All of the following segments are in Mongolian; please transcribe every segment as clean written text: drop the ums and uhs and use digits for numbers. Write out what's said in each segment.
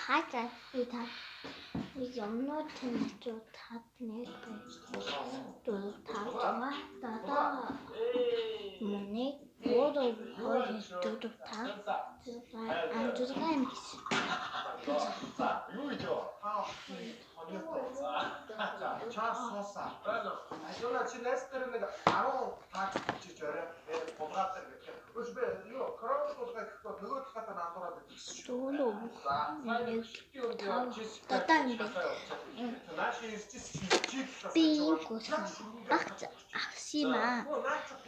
하자 일단 이 염료ትን 좀 닫네 또 닫아 닫아 뭐니 뭐도 거기 또 닫아 안 들어가면 그죠? 요이죠. 자, 이거는 지금 레스트는 바로 다 지져요. 보라들 이렇게. 그래서 이거 그런 것도 그거 갖다 놔둬라. 또도 따뜻한데 빙고서 박자 악시마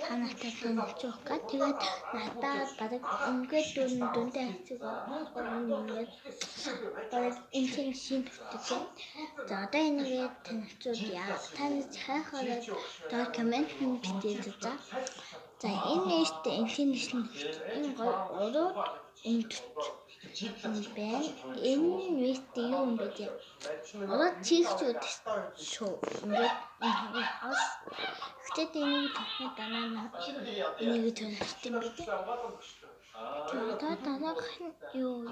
하나한테 던져가 тэгээд надад бараг ингээд дүндээ хэцүүг ингээд бараг энэ шин бүтээсэн. За одоо энэгээ танилцуулъя. Таны хайхаараа доор комент бичиж за. За энэ нэштэй интеншн энэ гол уруу энэ байна. Энэ нэштэй юу юм бэ? Уруу чигчүүд шүү. Ингээд хас. Гэхдээ энийг тохиол данаа энийг төлөвчтэй юм бэ? Тэгээд дараах нь юу?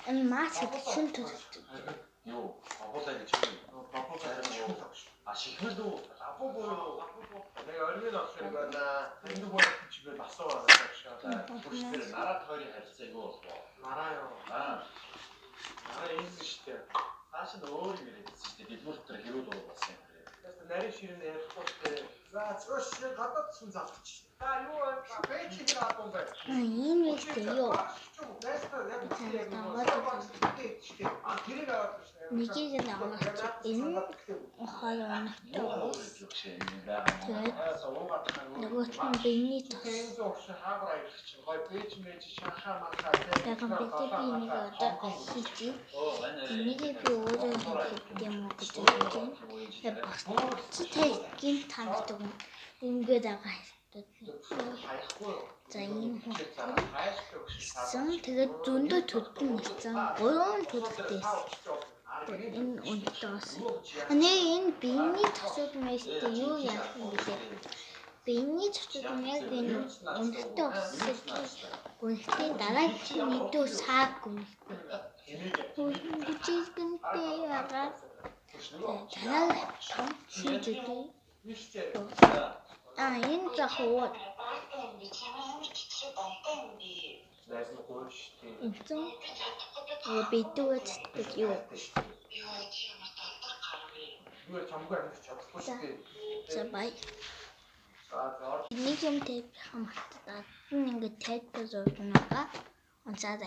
Энэ маш шин төлөвчтэй. Юу? Бабуулаа гэж юу? А шихмэлдүү бабуу 내가 얼마나 없으니까 핸드폰에 집에 맞서 와서 보시들 나라 털이 할세고 말아요. 나라 인지 시대 사실 어린이들 시대 리포트를 해로도 봤어요. 그래서 내리 쉬는 에어포트 자 저씨 갖다 순자 자 이거 베이치기라 한 거. 이미 돼요. 니기가 나왔죠. 인 화를 또 누구 좀 비니 떴어. 약간 비니가 어떠시지? 비니가 오래 때문에 그때 스테이킹 타는 은근다가 자, 이 тэгээд зөндөө төдөн гэсэн. Гурван төдөлтэй байсан. Энэ унтаас. Энэ биений цочод мэйстэй юу яах юм бэ? Биений цочод яг энэ унттай усыг гүнхтэй дараагийн мэдөө сааг гүнхтэй. Үгүй яагаад дараа том шинжтэй. Энэ захоо 인정? 비도어치도 요. 자, 바이. 이니 좀 대비하면 나 이거 대표적으로가 언제다.